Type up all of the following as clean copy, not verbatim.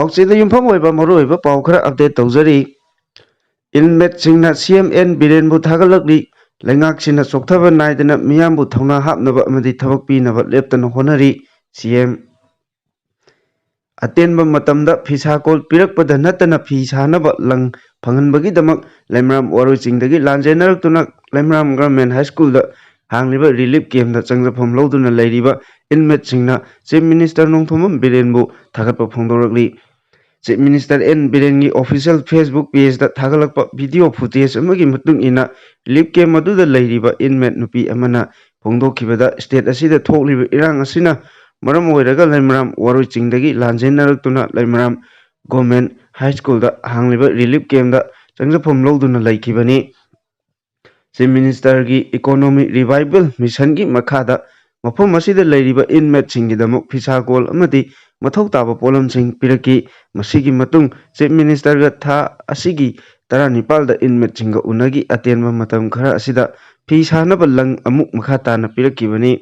ꯄꯥꯎꯆꯦꯗ ꯌꯨꯝꯐꯝ ꯑꯣꯏꯕ ꯃꯔꯨꯑꯣꯏꯕ ꯄꯥꯎ ꯈꯔ ꯑꯞꯗꯦꯠ ꯇꯧꯖꯔꯤ꯫ ꯏꯟꯃꯦꯠꯁꯤꯡꯅ ꯁꯤꯑꯦꯝ ꯕꯤꯔꯦꯟꯕꯨ ꯊꯥꯒꯠꯂꯛꯂꯤ꯫ ꯂꯩꯉꯥꯛꯁꯤꯅ ꯆꯣꯛꯊꯕ ꯅꯥꯏꯗꯅ ꯃꯤꯌꯥꯝꯕꯨ ꯊꯧꯅꯥ ꯍꯥꯞꯅꯕ ꯑꯃꯗꯤ ꯊꯕꯛ ꯄꯤꯅꯕ ꯂꯦꯞꯇꯅ ꯍꯣꯠꯅꯔꯤ꯫ ꯁꯤꯑꯦꯝ ꯑꯇꯦꯟꯕ ꯃꯇꯝꯗ ꯐꯤꯁꯥꯀꯣꯜ ꯄꯤꯔꯛꯄꯗ ꯅꯠꯇꯅ ꯐꯤ ꯁꯥꯅꯕ ꯂꯪ ꯐꯪꯍꯟꯕꯒꯤꯗꯃꯛ ꯂꯩꯃꯔꯥꯝ ꯋꯥꯔꯣꯏꯆꯤꯡꯗꯒꯤ ꯂꯥꯟꯖꯦꯟꯅꯔꯛꯇꯨꯅ ꯂꯩꯃꯔꯥꯝ ꯒꯚꯔꯟꯃꯦꯟꯠ ꯍꯥꯏ ꯁ꯭ꯀꯨꯜꯗ ꯍꯥꯡꯂꯤꯕ ꯔꯤꯂꯤꯐ ꯀꯦꯝꯞꯗ ꯆꯪꯖꯐꯝ ꯂꯧꯗꯨꯅ ꯂꯩꯔꯤꯕ ꯏꯟꯃꯦꯠꯁꯤꯡꯅ ꯆꯤꯞ ꯃꯤꯅꯤꯁꯇꯔ ꯅꯣꯡꯊꯣꯝꯕꯝ ꯕꯤꯔꯦꯟꯕꯨ ꯊꯥꯒꯠꯄ ꯐꯣꯡꯗꯣꯔꯛꯂꯤ꯫ ꯆꯤꯞ ꯃꯤꯅꯤꯁꯇꯔ ꯕꯤꯔꯦꯟꯒꯤ ꯑꯣꯐꯤꯁꯤꯌꯦꯜ ꯐꯦꯁꯕꯨꯛ ꯄꯦꯖꯗ ꯊꯥꯒꯠꯂꯛꯄ ꯚꯤꯗꯤꯑꯣ ꯐꯨꯇꯦꯖ ꯑꯃꯒꯤ ꯃꯇꯨꯡ ꯏꯟꯅ ꯔꯤꯂꯤꯐ ꯀꯦꯝꯞ ꯑꯗꯨꯗ ꯂꯩꯔꯤꯕ ꯏꯟꯃꯦꯠ ꯅꯨꯄꯤ ꯑꯃꯅ ꯐꯣꯡꯗꯣꯛꯈꯤꯕꯗ ꯁ꯭ꯇꯦꯠ ꯑꯁꯤꯗ ꯊꯣꯛꯂꯤꯕ ꯏꯔꯥꯡ ꯑꯁꯤꯅ ꯃꯔꯝ ꯑꯣꯏꯔꯒ ꯂꯩꯃꯔꯥꯝ ꯋꯥꯔꯣꯏꯆꯤꯡꯗꯒꯤ ꯂꯥꯟꯖꯦꯟꯅꯔꯛꯇꯨꯅ ꯂꯩꯃꯔꯥꯝ ꯒꯚꯔꯟꯃꯦꯟꯠ ꯍꯥꯏ ꯁ꯭ꯀꯨꯜꯗ ꯍꯥꯡꯂꯤꯕ ꯔꯤꯂꯤꯐ ꯀꯦꯝꯞꯗ ꯆꯪꯖꯐꯝ ꯂꯧꯗꯨꯅ ꯂꯩꯈꯤꯕꯅꯤ꯫ ꯆꯤꯞ ꯃꯤꯅꯤꯁꯇꯔꯒꯤ ꯏꯀꯣꯅꯣꯃꯤ ꯔꯤꯚꯥꯏꯚꯦꯜ ꯃꯤꯁꯟꯒꯤ ꯃꯈꯥꯗ ꯃꯐꯝ ꯑꯁꯤꯗ ꯂꯩꯔꯤꯕ ꯏꯟꯃꯦꯠꯁꯤꯡꯒꯤꯗꯃꯛ ꯐꯤꯁꯥꯀꯣꯜ ꯑꯃꯗꯤ ꯃꯊꯧ ꯇꯥꯕ ꯄꯣꯠꯂꯝꯁꯤꯡ ꯄꯤꯔꯛꯈꯤ꯫ ꯃꯁꯤꯒꯤ ꯃꯇꯨꯡ ꯆꯤꯞ ꯃꯤꯅꯤꯁꯇꯔꯒ ꯊꯥ ꯑꯁꯤꯒꯤ 19ꯗ ꯏꯟꯃꯦꯠꯁꯤꯡꯒ ꯎꯅꯈꯤ꯫ ꯑꯇꯦꯟꯕ ꯃꯇꯝ ꯈꯔ ꯑꯁꯤꯗ ꯐꯤ ꯁꯥꯅꯕ ꯂꯪ ꯑꯃꯨꯛ ꯃꯈꯥ ꯇꯥꯅ ꯄꯤꯔꯛꯈꯤꯕꯅꯤ꯫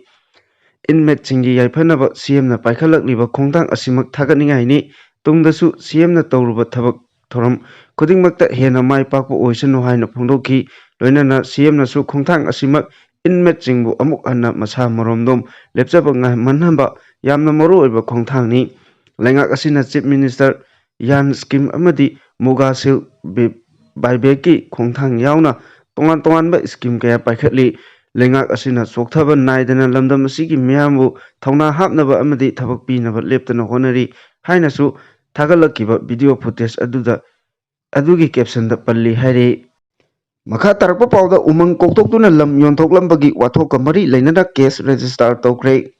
ꯏꯟꯃꯦꯠꯁꯤꯡꯒꯤ ꯌꯥꯏꯐꯅꯕ ꯁꯤꯑꯦꯝꯅ ꯄꯥꯏꯈꯠꯂꯛꯂꯤꯕ ꯈꯣꯡꯊꯥꯡ ꯑꯁꯤꯃꯛ ꯊꯥꯒꯠꯅꯤꯡꯉꯥꯏꯅꯤ꯫ ꯇꯨꯡꯗꯁꯨ ꯁꯤꯑꯦꯝꯅ ꯇꯧꯔꯨꯕ ꯊꯕꯛ ꯊꯧꯔꯝ ꯈꯨꯗꯤꯡꯃꯛꯇ ꯍꯦꯟꯅ ꯃꯥꯏ ꯄꯥꯛꯄ ꯑꯣꯏꯁꯅꯨ ꯍꯥꯏꯅ ꯐꯣꯡꯗꯣꯛꯈꯤ꯫ ꯂꯣꯏꯅꯅ ꯁꯤꯑꯦꯝꯅꯁꯨ ꯈꯣꯡꯊꯥꯡ ꯑꯁꯤꯃꯛ ꯏꯟꯃꯦꯠꯁꯤꯡꯕꯨ ꯑꯃꯨꯛ ꯍꯟꯅ ꯃꯁꯥ ꯃꯔꯣꯝꯗꯣꯝ ꯂꯦꯞꯆꯕ ꯉꯝꯍꯟꯅꯕ ꯌꯥꯝꯅ ꯃꯔꯨꯑꯣꯏꯕ ꯈꯣꯡꯊꯥꯡꯅꯤ꯫ ꯂꯩꯉꯥꯛ ꯑꯁꯤꯅ ꯆꯤꯞ ꯃꯤꯅꯤꯁꯇꯔ ꯌꯥꯟ ꯁ꯭ꯀꯤꯝ ꯑꯃꯗꯤ ꯃꯨꯒꯥ ꯁꯤꯜꯛ ꯕꯥꯏꯕꯦꯛꯀꯤ ꯈꯣꯡꯊꯥꯡ ꯌꯥꯎꯅ ꯇꯣꯉꯥꯟ ꯇꯣꯉꯥꯟꯕ ꯁ꯭ꯀꯤꯝ ꯀꯌꯥ ꯄꯥꯏꯈꯠꯂꯤ꯫ ꯂꯩꯉꯥꯛ ꯑꯁꯤꯅ ꯆꯣꯛꯊꯕ ꯅꯥꯏꯗꯅ ꯂꯝꯗꯝ ꯑꯁꯤꯒꯤ ꯃꯤꯌꯥꯝꯕꯨ ꯊꯧꯅꯥ ꯍꯥꯞꯅꯕ ꯑꯃꯗꯤ ꯊꯕꯛ ꯄꯤꯅꯕ ꯂꯦꯞꯇꯅ ꯍꯣꯠꯅꯔꯤ ꯍꯥꯏꯅꯁꯨ ꯊꯥꯒꯠꯂꯛꯈꯤꯕ ꯚꯤꯗꯤꯑꯣ ꯐꯨꯇꯦꯖ ꯑꯗꯨꯒꯤ ꯀꯦꯞꯁꯟꯗ ꯄꯜꯂꯤ ꯍꯥꯏꯔꯤ꯫ ꯃꯈꯥ ꯇꯥꯔꯛꯄ ꯄꯥꯎꯗ ꯎꯃꯪ ꯀꯣꯛꯊꯣꯛꯇꯨꯅ ꯂꯝ ꯌꯣꯟꯊꯣꯛꯂꯝꯕꯒꯤ ꯋꯥꯊꯣꯛꯀ ꯃꯔꯤ ꯂꯩꯅꯅ ꯀꯦꯁ ꯔꯦꯖꯤꯁꯇꯥꯔ ꯇꯧꯈ꯭ꯔꯦ꯫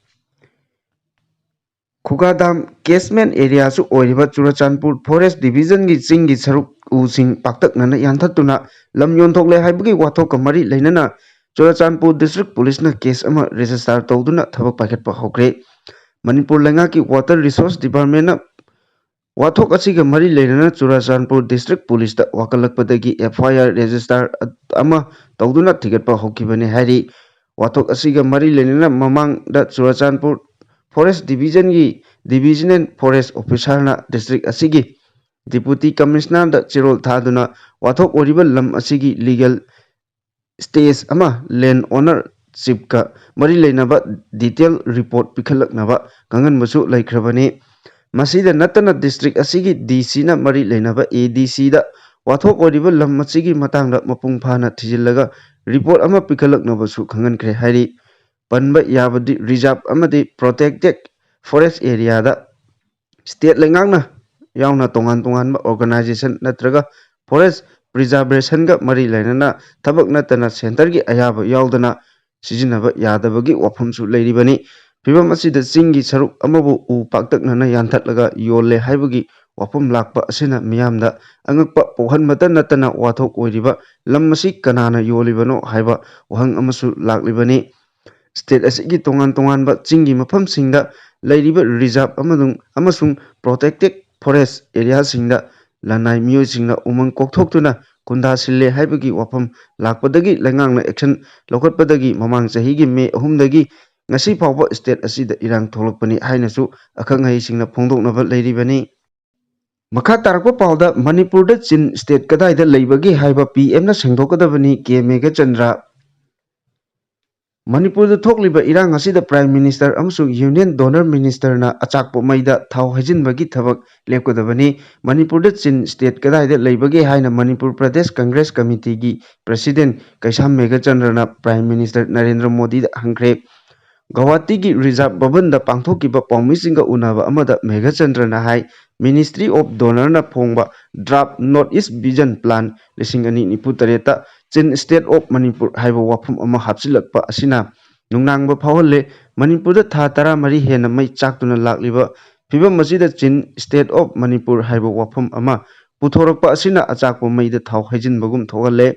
ꯈꯨꯒꯥꯗꯥꯝ ꯀꯦꯆꯃꯦꯟꯠ ꯑꯦꯔꯤꯌꯥꯁꯨ ꯑꯣꯏꯔꯤꯕ ꯆꯨꯔꯆꯥꯟꯄꯨꯔ ꯐꯣꯔꯦꯁꯠ ꯗꯤꯚꯤꯖꯟꯒꯤ ꯆꯤꯡꯒꯤ ꯁꯔꯨꯛ ꯎꯁꯤꯡ ꯄꯥꯛꯇꯛꯅꯅ ꯌꯥꯟꯊꯠꯇꯨꯅ ꯂꯝ ꯌꯣꯟꯊꯣꯛꯂꯦ ꯍꯥꯏꯕꯒꯤ ꯋꯥꯊꯣꯛꯀ ꯃꯔꯤ ꯂꯩꯅꯅ ꯆꯨꯔꯆꯥꯟꯄꯨꯔ ꯗꯤꯁꯇ꯭ꯔꯤꯛ ꯄꯨꯂꯤꯁꯅ ꯀꯦꯁ ꯑꯃ ꯔꯦꯖꯤꯁꯇꯥꯔ ꯇꯧꯗꯨꯅ ꯊꯕꯛ ꯄꯥꯏꯈꯠꯄ ꯍꯧꯈ꯭ꯔꯦ꯫ ꯃꯅꯤꯄꯨꯔ ꯂꯩꯉꯥꯛꯀꯤ ꯋꯥꯇꯔ ꯔꯤꯁꯣꯔꯁ ꯗꯤꯄꯥꯔꯠꯃꯦꯟꯠꯅ ꯋꯥꯊꯣꯛ ꯑꯁꯤꯒ ꯃꯔꯤ ꯂꯩꯅꯅ ꯆꯨꯔꯆꯥꯟꯄꯨꯔ ꯗꯤꯁꯇ꯭ꯔꯤꯛ ꯄꯨꯂꯤꯁꯇ ꯋꯥꯀꯠꯂꯛꯄꯗꯒꯤ FIR ꯔꯦꯖꯤꯁꯇꯥꯔ ꯑꯃ ꯇꯧꯗꯨꯅ ꯊꯤꯒꯠꯄ ꯍꯧꯈꯤꯕꯅꯤ ꯍꯥꯏꯔꯤ꯫ ꯋꯥꯊꯣꯛ ꯑꯁꯤꯒ ꯃꯔꯤ ꯂꯩꯅꯅ ꯃꯃꯥꯡꯗ Churachandpur forest ꯗꯤꯚꯤꯖꯟꯒꯤ divisional forest ꯑꯣꯐꯤꯁꯥꯔꯅ district ꯑꯁꯤꯒꯤ ꯗꯤꯄꯨꯇꯤ ꯀꯃꯤꯁꯅꯔꯗ ꯆꯦꯔꯣꯜ ꯊꯥꯗꯨꯅ ꯋꯥꯊꯣꯛ ꯑꯣꯏꯔꯤꯕ ꯂꯝ ꯑꯁꯤꯒꯤ ꯂꯤꯒꯦꯜ ꯁ꯭ꯇꯦꯇꯁ ꯑꯃ ꯂꯦꯟꯗ ꯑꯣꯅꯔ ꯆꯤꯞꯀ ꯃꯔꯤ ꯂꯩꯅꯕ ꯗꯤꯇꯦꯜ ꯔꯤꯄꯣꯔꯠ ꯄꯤꯈꯠꯂꯛꯅꯕ ꯈꯪꯍꯟꯕꯁꯨ ꯂꯩꯈ꯭ꯔꯕꯅꯤ꯫ ꯃꯁꯤꯗ ꯅꯠꯇꯅ ꯗꯤꯁꯇ꯭ꯔꯤꯛ ꯑꯁꯤꯒꯤ DCꯅ ꯃꯔꯤ ꯂꯩꯅꯕ ADCꯗ ꯋꯥꯊꯣꯛ ꯑꯣꯏꯔꯤꯕ ꯂꯝ ꯑꯁꯤꯒꯤ ꯃꯇꯥꯡꯗ ꯃꯄꯨꯡ ꯐꯥꯅ ꯊꯤꯖꯤꯜꯂꯒ ꯔꯤꯄꯣꯔꯠ ꯑꯃ ꯄꯤꯈꯠꯂꯛꯅꯕꯁꯨ ꯈꯪꯍꯟꯈ꯭ꯔꯦ ꯍꯥꯏꯔꯤ꯫ ꯄꯟꯕ ꯌꯥꯕꯗꯤ ꯔꯤꯖꯥꯔꯚ ꯑꯃꯗꯤ ꯄ꯭ꯔꯣꯇꯦꯛꯇꯦꯗ ꯐꯣꯔꯦꯁꯠ ꯑꯦꯔꯤꯌꯥꯗ ꯁ꯭ꯇꯦꯠ ꯂꯩꯉꯥꯛꯅ ꯌꯥꯎꯅ ꯇꯣꯉꯥꯟ ꯇꯣꯉꯥꯟꯕ ꯑꯣꯔꯒꯅꯥꯏꯖꯦꯁꯟ ꯅꯠꯇ꯭ꯔꯒ ꯐꯣꯔꯦꯁꯠ ꯄ꯭ꯔꯤꯖꯥꯔꯚꯦꯁꯟꯒ ꯃꯔꯤ ꯂꯩꯅꯅ ꯊꯕꯛ ꯅꯠꯇꯅ ꯁꯦꯟꯇꯔꯒꯤ ꯑꯌꯥꯕ ꯌꯥꯎꯗꯅ ꯁꯤꯖꯤꯟꯅꯕ ꯌꯥꯗꯕꯒꯤ ꯋꯥꯐꯝꯁꯨ ꯂꯩꯔꯤꯕꯅꯤ꯫ ꯐꯤꯚꯝ ꯑꯁꯤꯗ ꯆꯤꯡꯒꯤ ꯁꯔꯨꯛ ꯑꯃꯕꯨ ꯎ ꯄꯥꯛꯇꯛꯅꯅ ꯌꯥꯟꯊꯠꯂꯒ ꯌꯣꯜꯂꯦ ꯍꯥꯏꯕꯒꯤ ꯋꯥꯐꯝ ꯂꯥꯛꯄ ꯑꯁꯤꯅ ꯃꯤꯌꯥꯝꯗ ꯑꯉꯛꯄ ꯄꯣꯛꯍꯟꯕꯇ ꯅꯠꯇꯅ ꯋꯥꯊꯣꯛ ꯑꯣꯏꯔꯤꯕ ꯂꯝ ꯑꯁꯤ ꯀꯅꯥꯅ ꯌꯣꯜꯂꯤꯕꯅꯣ ꯍꯥꯏꯕ ꯋꯥꯍꯪ ꯑꯃꯁꯨ ꯂꯥꯛꯂꯤꯕꯅꯤ꯫ ꯁ꯭ꯇꯦꯠ ꯑꯁꯤꯒꯤ ꯇꯣꯉꯥꯟ ꯇꯣꯉꯥꯟꯕ ꯆꯤꯡꯒꯤ ꯃꯐꯝꯁꯤꯡꯗ ꯂꯩꯔꯤꯕ ꯔꯤꯖꯥꯔꯚ ꯑꯃꯁꯨꯡ ꯄ꯭ꯔꯣꯇꯦꯛꯇꯦꯗ ꯐꯣꯔꯦꯁꯠ ꯑꯦꯔꯤꯌꯥꯁꯤꯡꯗ ꯂꯅꯥꯏ ꯃꯤꯑꯣꯏꯁꯤꯡꯅ ꯎꯃꯪ ꯀꯣꯛꯊꯣꯛꯇꯨꯅ ꯈꯨꯟꯗꯥ ꯁꯤꯜꯂꯦ ꯍꯥꯏꯕꯒꯤ ꯋꯥꯐꯝ ꯂꯥꯛꯄꯗꯒꯤ ꯂꯩꯉꯥꯛꯅ ꯑꯦꯛꯁꯟ ꯂꯧꯈꯠꯄꯗꯒꯤ ꯃꯃꯥꯡ ꯆꯍꯤꯒꯤ ꯃꯦ 3ꯗꯒꯤ ꯉꯁꯤ ꯐꯥꯎꯕ ꯁ꯭ꯇꯦꯠ ꯑꯁꯤꯗ ꯏꯔꯥꯡ ꯊꯣꯛꯂꯛꯄꯅꯤ ꯍꯥꯏꯅꯁꯨ ꯑꯈꯪ ꯑꯍꯩꯁꯤꯡꯅ ꯐꯣꯡꯗꯣꯛꯅꯕ ꯂꯩꯔꯤꯕꯅꯤ꯫ ꯃꯈꯥ ꯇꯥꯔꯛꯄ ꯄꯥꯎꯗ ꯃꯅꯤꯄꯨꯔꯗ ꯆꯤꯟ ꯁ꯭ꯇꯦꯠ ꯀꯗꯥꯏꯗ ꯂꯩꯕꯒꯦ ꯍꯥꯏꯕ PMꯅ ꯁꯦꯡꯗꯣꯛꯀꯗꯕꯅꯤ 𝗧𝗪𝗧 ꯃꯅꯤꯄꯨꯔꯗ ꯊꯣꯛꯂꯤꯕ ꯏꯔꯥꯡ ꯑꯁꯤꯗ ꯄ꯭ꯔꯥꯏꯝ ꯃꯤꯅꯤꯁꯇꯔ ꯑꯃꯁꯨꯡ ꯌꯨꯅꯤꯌꯟ ꯗꯣꯅꯔ ꯃꯤꯅꯤꯁꯇꯔꯅ ꯑꯆꯥꯛꯄ ꯃꯩꯗ ꯊꯥꯎ ꯍꯩꯖꯤꯟꯕꯒꯤ ꯊꯕꯛ ꯂꯦꯞꯀꯗꯕꯅꯤ꯫ ꯃꯅꯤꯄꯨꯔꯗ ꯆꯤꯟ ꯁ꯭ꯇꯦꯠ ꯀꯗꯥꯏꯗ ꯂꯩꯕꯒꯦ ꯍꯥꯏꯅ ꯃꯅꯤꯄꯨꯔ ꯄ꯭ꯔꯗꯦꯁ ꯀꯪꯒ꯭ꯔꯦꯁ ꯀꯃꯤꯇꯤꯒꯤ ꯄ꯭ꯔꯁꯤꯗꯦꯟꯠ ꯀꯩꯁꯥꯝ-ꯃꯦꯘꯆꯟꯗ꯭ꯔꯅ ꯄ꯭ꯔꯥꯏꯝ ꯃꯤꯅꯤꯁꯇꯔ ꯅꯔꯦꯟꯗ꯭ꯔ ꯃꯣꯗꯤꯗ ꯍꯪꯈ꯭ꯔꯦ꯫ ꯒꯧꯍꯥꯇꯤꯒꯤ ꯔꯤꯖꯥꯔꯚ ꯚꯕꯟꯗ ꯄꯥꯡꯊꯣꯛꯈꯤꯕ ꯄꯥꯎꯃꯤꯁꯤꯡꯒ ꯎꯅꯕ ꯑꯃꯗ ꯃꯦꯘꯆꯟꯗ꯭ꯔꯅ ꯍꯥꯏ ꯃꯤꯅꯤꯁꯇ꯭ꯔꯤ ꯑꯣꯐ ꯗꯣꯅꯔꯅ ꯐꯣꯡꯕ ꯗ꯭ꯔꯥꯐꯠ ꯅꯣꯔꯊ-ꯏꯁꯠ ꯚꯤꯖꯟ ꯄ꯭ꯂꯥꯟ 2048ꯇ ꯆꯤꯟ ꯁ꯭ꯇꯦꯠ ꯑꯣꯐ ꯃꯅꯤꯄꯨꯔ ꯍꯥꯏꯕ ꯋꯥꯐꯝ ꯑꯃ ꯍꯥꯞꯆꯤꯜꯂꯛꯄ ꯑꯁꯤꯅ ꯅꯨꯡꯅꯥꯡꯕ ꯐꯥꯎꯍꯜꯂꯦ꯫ ꯃꯅꯤꯄꯨꯔꯗ ꯊꯥ 13 ꯍꯦꯟꯅ ꯃꯩ ꯆꯥꯛꯇꯨꯅ ꯂꯥꯛꯂꯤꯕ ꯐꯤꯚꯝ ꯑꯁꯤꯗ ꯆꯤꯟ ꯁ꯭ꯇꯦꯠ ꯑꯣꯐ ꯃꯅꯤꯄꯨꯔ ꯍꯥꯏꯕ ꯋꯥꯐꯝ ꯑꯃ ꯄꯨꯊꯣꯔꯛꯄ ꯑꯁꯤꯅ ꯑꯆꯥꯛꯄ ꯃꯩꯗ ꯊꯥꯎ ꯍꯩꯖꯤꯟꯕꯒꯨꯝ ꯊꯣꯛꯍꯜꯂꯦ꯫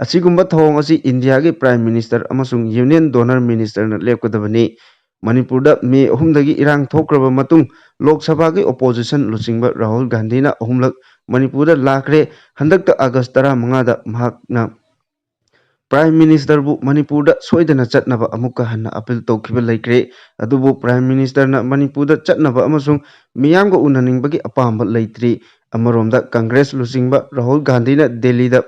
ꯑꯁꯤꯒꯨꯝꯕ ꯊꯧꯑꯣꯡ ꯑꯁꯤ ꯏꯟꯗꯤꯌꯥꯒꯤ ꯄ꯭ꯔꯥꯏꯝ ꯃꯤꯅꯤꯁꯇꯔ ꯑꯃꯁꯨꯡ ꯌꯨꯅꯤꯌꯟ ꯗꯣꯅꯔ ꯃꯤꯅꯤꯁꯇꯔꯅ ꯂꯦꯞꯀꯗꯕꯅꯤ꯫ ꯃꯅꯤꯄꯨꯔꯗ ꯃꯦ 3ꯗꯒꯤ ꯏꯔꯥꯡ ꯊꯣꯛꯈ꯭ꯔꯕ ꯃꯇꯨꯡ ꯂꯣꯛ ꯁꯚꯥꯒꯤ ꯑꯣꯄꯣꯖꯤꯁꯟ ꯂꯨꯆꯤꯡꯕ ꯔꯥꯍꯨꯜ ꯒꯥꯟꯙꯤꯅ 3ꯂꯛ ꯃꯅꯤꯄꯨꯔꯗ ꯂꯥꯛꯈ꯭ꯔꯦ꯫ ꯍꯟꯗꯛꯇ ꯑꯥꯒꯁꯠ 15ꯗ ꯃꯍꯥꯛꯅ Prime Minister bu Manipur da soidana chatnaba amuka hanna appeal tawkhiba laikre adubu Prime Minister na Manipur da chatnaba amasung miyamga unaningbagi apamba laitri amaromda Congress lusingba Rahul Gandhi na Delhi da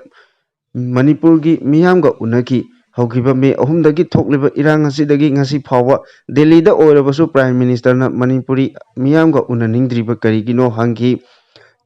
Manipur gi miyamga unaki haukiba me ahumdagi thokliba irang asidagi ngasi phawa Delhi da oirabasu Prime Minister na Manipuri miyamga unaningdriba karigino hangki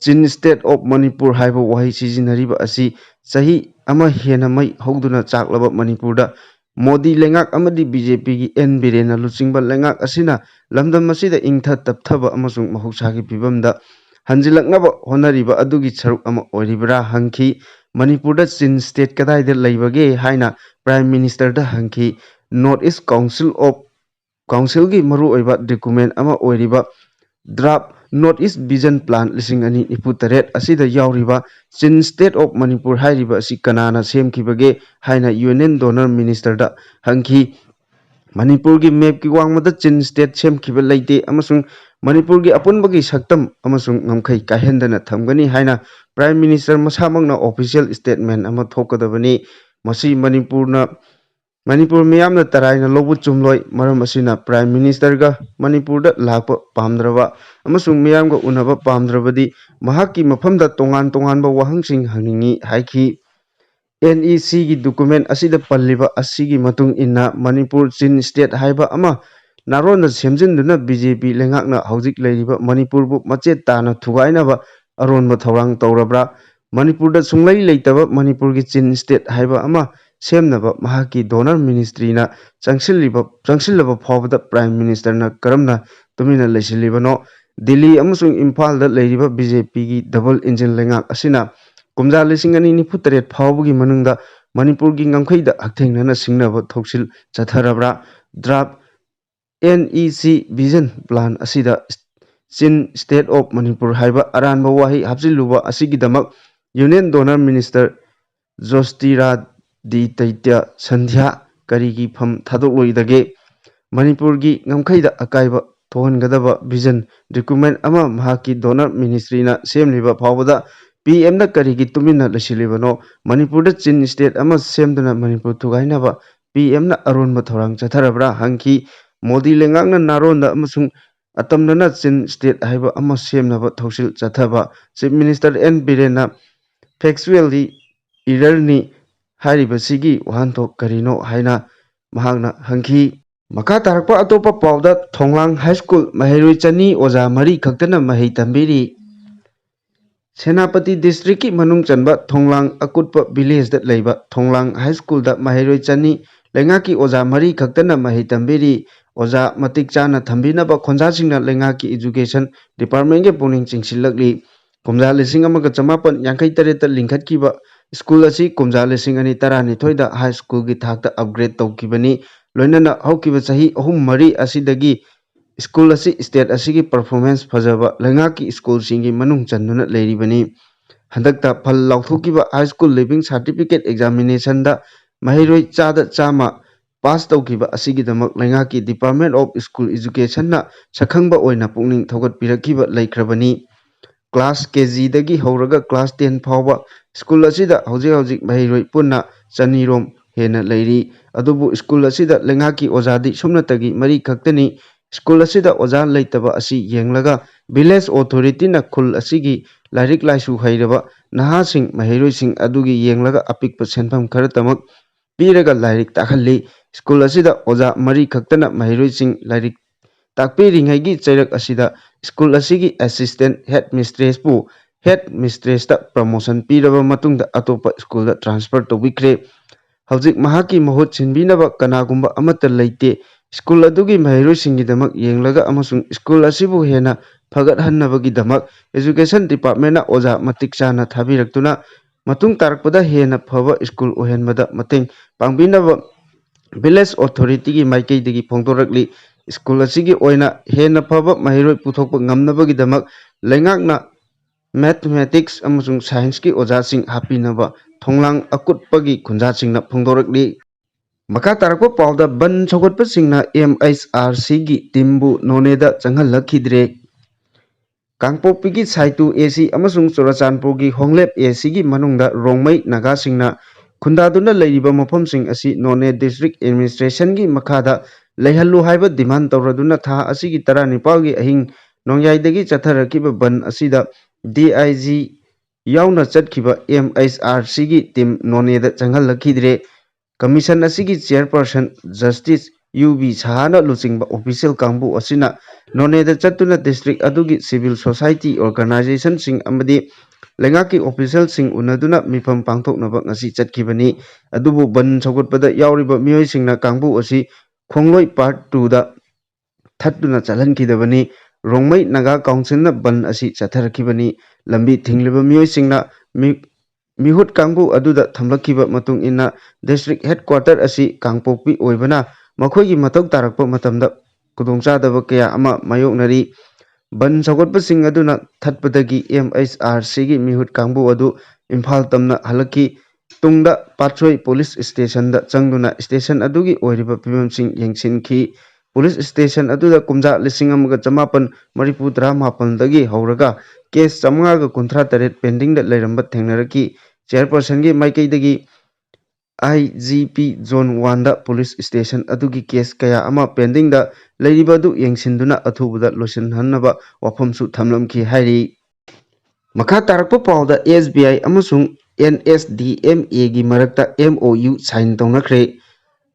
Chin State of Manipur haiba wahi sizinariba asi sahi ama hena mai hogduna chaklaba Manipur da Modi lengak amadi BJP gi N.Birena luchingba lengak asina lamdam masida ingtha tapthaba amasung mahusagi pibamda hanjilaknaba honariba adugi charuk ama oiribra hangki Manipur da Chin State kadai da laibage haina Prime Minister da hangki North-East Council gi maru oiba document ama oiriba draft North-East Vision Plan 2028 asida yauriba Chin State of Manipur hairiba asi kanana semkibage haina Union Donor Minister da hangki Manipur gi map ki wangmada Chin State semkiba leite amasung Manipur gi apunbagi saktam amasung ngamkai kahendana thamgani haina Prime Minister masamangna official statement ama thokadabani masi Manipur miyamna taraina lobu chumloi maram asina Prime Minister ga Manipur da lakpa pamdraba amasung miyamga unaba pamdrabadi mahaki mafamda tongan ba wahangsing hangingi haiki NEC gi document asida palliba asigi matung inna Manipur Chin State haiba ama naronda semjinduna BJP lengakna haujik leiriba Manipur bu machet tana thugainaba aronba thorang tawrabra Manipur da sunglai leitaba Manipur gi Chin State haiba ama semnaba mahaki donor ministry na changsilaba phawbada Prime Minister na karamna tumina leisilibano Delhi amasung Imphal da leiriba BJP gi double engine lengak asina kumja 2023 phawbugi manungda Manipur gi ngamkhaida hakthengnana singnaba thoksil chatharabra draft NEC Vision Plan asida Chin State of Manipur haiba aranba wahi hapjiluba asigidamak Union Donor Minister 𝗧𝗢𝗕𝗓𝗓 𝗧𝗔𝗓𝗓𝗓 pham thadokloidage Manipur gi ngamkhaida akaiba thohangadaba vision document ama mahaki donor ministry na semliba phawbada PM na karigi tumina lesilibano Manipur da Chin State ama semduna Manipur thugainaba PM na aronba thorang chatharabra hangki Modi lengakna naronda amasung atamdana Chin State haiba ama semnaba thoksil chathaba Chief Minister N.Birena factually error-ni hairibasigi wahanthok karino haina mahakna hangki Maka tarakpa atopa pauda Thonglang High School Maheroi Chani Oja Mari Khaktana Mahei Tambiri Senapati District ki manung chanba Thonglang Akutpa Village da leiba Thonglang High School da Maheroi Chani lengaki Oja Mari Khaktana Mahei Tambiri Oja matik chana thambinaba khonjasingna lengaki Education Department ge puning chingsilakli kumja 1958 ta lingkhatkiba school asi kumja 2012 da high school gi thakta upgrade tawkibani loinana haukiba chahi ahum mari asidagi school asi state asigi performance fajaba lengaki school singi manung chanduna leiribani handakta phal lauthukiba high school living certificate examination da mahiroi chada chama pass tawkiba asigi damak lengaki Department of School Education na sakhangba oina pungning thogat pirakiba laikhrabani class KG dagi horaga class 10 phawba school asida hojik mahiroi punna chanirom hena leiri adubu school asida lengaki ojadi somnatagi mari khaktani school asida oja leitaba asi yenglaga village authority na khul asigi lairik laisu hairaba nahasing mahiroi sing adugi yenglaga apikpa senpham kharatamak piraga lairik takhalli school asida oja mari khaktana mahiroi sing lairik takpiringaigi chairak asida school asigi assistant headmistress pu headmistress ta promotion piraba matungda atopa school da transfer tobikre hojik mahaki mahut sinbinaba kanagumba amata leite school adugi mahiroi singidamak yenglaga amasung school asibu hena phagat hannabagi damak education department na oja matik chana thabiraktuna matung tarakpada hena phaba school ohenbada mateng pangbinaba village authority gi maikeidagi phongdorakli school asigi oina hena phaba mahiroi puthokpa ngamnabagi damak lengakna mathematics amasung science ki ojasing hapinaba Thonglang akutpagi khunjasingna phongdorakli Maka tarakpa pauda ban chogotpasingna MHRC gi timbu noneda changhalakhidre Kangpokpigi Saitu AC amasung Churachandpur gi Honglep AC gi manungda Rongmai nagasingna खुंदादुना लेरिबा मफमसिंग असि नोने district administration की मखादा लेहल्लु हाइबा demand तौरदुना था असिगी 19 की अहिंग नोंयाइदगी चथरकिबा बन असिदा DIG याउना चटखिबा MHRC की टीम नोनेदा चंगहलखिद्रे कमीशन असिगी चेयरपर्सन जस्टिस 𝗧𝗢𝗕𝗚 लुचिंगबा ऑफिशियल कांबू असिना नोनेदा चतुना डिस्ट्रिक्ट अदुगी सिविल सोसाइटी ऑर्गेनाइजेशन सिंग अमदी लेंगाकी ऑफिशियल सिंग उनदुना मिफम पांथोकनबा ngasi चटखिबनी अदुबु बन सौगटपदा यावरिबा मियोइसिंगना कांबू असि खोंगलोई पार्ट 2 दा थत्तुना चलहनखिदबनी रोंगमई नागा काउंसिलना बन असि चथरखिबनी लंबी थिंगलिबा मियोइसिंगना मिहुत कांबू अदुदा थमलखिबा मतुंग इन्ना डिस्ट्रिक्ट हेडक्वार्टर असि कांगपोकपी ओइबना मखोइगी मथौ तारकपा मतमदा कुदोंचादबा कया अमा मायोकनरी बन सौगटपसिंग अदुना थत्पदगी MHRC की मिहुत कांबू अदु इम्फाल तमना हलकी तुंगदा पात्रोई पुलिस स्टेशन दा चंगदुना स्टेशन अदुगी ओइरिबा फिबमसिंग यंगसिनखी पुलिस स्टेशन अदुदा कुमजा 19,537 दगी हौरगा केस 538 पेंडिंग दा लेरंबा थेंगनरकी चेयरपर्सन की माइकैदगी IGP Zone 1 दा पुलिस स्टेशन अदुगी केस कया अमा पेंडिंग दा लेरिबा अदु यंगसिनदुना अथुबदा लोसिनहनबा वाफमसु थमलमखि हाइरि मखा तारकपा पाउदा SBI अमसुंग NSDMA की मरक्ता MOU साइन तौनखरे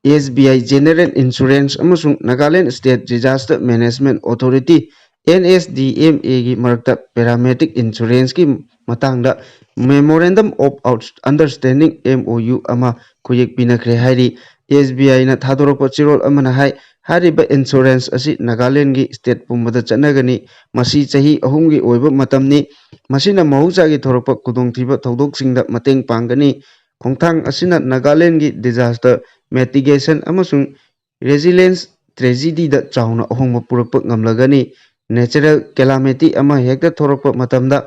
SBI General Insurance अमसुंग Nagaland state disaster management authority NSDMA की मरक्ता पैरामेडिक इंश्योरेंस की मतंगदा मेमोरेंडम ऑफ अंडरस्टैंडिंग MOU अमा खुयेक पिनखरे हाइरि SBI ना थादोरप चिरोल अमना हारिबा इंश्योरेंस असि नागालैंड की स्टेट पुंबदा चनगनी मसी चही अहुमगी ओइबा मतमनी मसिना महुचागी थोरप कुदोंथिबा थौदोकसिंगदा मतेंग पांगनी खोंथांग असिना नागालैंड की डिजास्टर मिटिगेशन अमसुंग रेजिलेंस ट्रेजेडी दा चाउना अहोंगबा पुरकपा ngamlagani नेचुरल कैलामिटी अमा हेक्ता थोरकपा मतमदा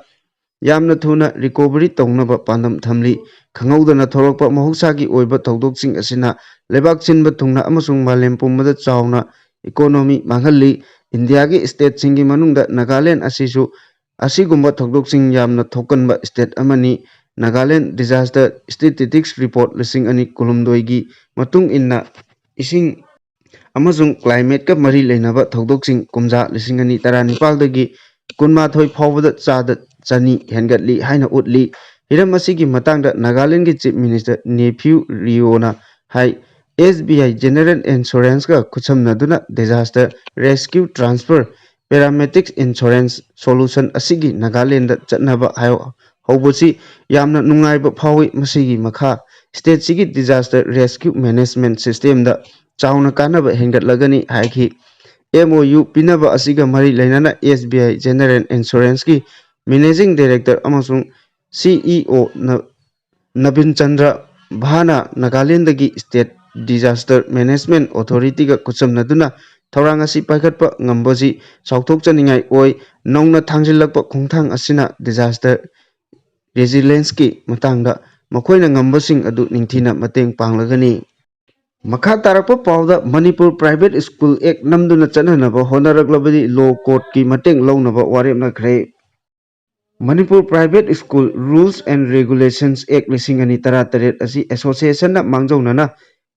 यामना थुना रिकवरी तौनबा पांदम थमली खंगौदना थोरकपा महुसागी ओइबा थौदोकसिंग असिना लेबाक चिनबा थुंगना अमसुंग मालेम पुंबदा चाउना इकोनॉमी मांगल्ली इंडिया की स्टेट सिंगी मनुंगदा नागालैंड असिसु असिगुंबा थौदोकसिंग यामना थोकनबा स्टेट अमनी नागालैंड डिजास्टर स्टैटिस्टिक्स रिपोर्ट 2022 की मतुंग इन्ना इसिंग अमसुंग क्लाइमेट का मरी लेनबा थौदोकसिंग कुमजा 2019 दगी 12 फावबदा चादा चनी हेनगटली हाइना उटली हिरम असिगी मतंगदा नागालैंड की चीफ मिनिस्टर 𝗧𝗢𝗕𝗚 हाई SBI General Insurance का खुचमनदुना disaster rescue transfer paramedics insurance solution असिगी नागालैंड चटनबा हायो हौबसी यामना नुंगाइबा फावी मसिगी मखा स्टेट सिगी डिजास्टर रेस्क्यू मैनेजमेंट सिस्टम दा चाउना कानबा हेंगटलगनी हाइखि MOU पिनबा असिगा मरी लेनना SBI General Insurance की मैनेजिंग डायरेक्टर अमसुंग CEO 𝗬𝗓𝗓𝗓 नागालैंड की स्टेट डिजास्टर मैनेजमेंट अथॉरिटी का खुचमनदुना थौरांग असि पाइखटपा ngambasi साउथोकचनिंगाई ओइ नौना थांजिलकपा खोंथांग असिना डिजास्टर रेजिलेंस की मतंगदा मखोइना ngambasing अदु निंगथिना मतेंग पांगलगनी मखा तारकपा पाउदा मणिपुर प्राइवेट स्कूल एक्ट नमदुना चनहनबा होनरगलबदी लॉ कोर्ट की मतेंग लौनबा वारेपनखरे Manipur private school rules and regulations act 2018 असि एसोसिएशन ना मांगजौनना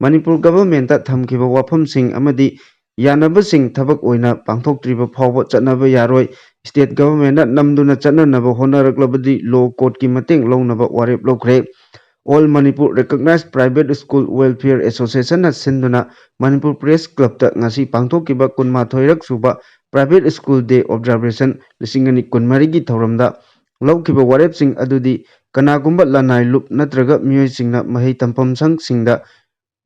मणिपुर गवर्नमेंट थमखिबा वाफमसिंग अमदी यानबसिंग थबक ओइना पांथोक्त्रिबा फावबा चटनबा यारोय स्टेट गवर्नमेंट ना नमदुना चटननबा होनरगलबदी लॉ कोर्ट की मतेंग लौनबा वारेप लौखरे all Manipur recognised private school welfare association ना सिंधुना मणिपुर प्रेस क्लब ता ngasi पांथोक्किबा 12रक सुबा प्राइवेट स्कूल डे ऑब्जर्वेशन 2023 की थौरमदा लौखिबा वारेपसिंग अदुदी कनागुंबा लनाई लुप नत्रगा मियोइसिंगना महेई तंपम संगसिंगदा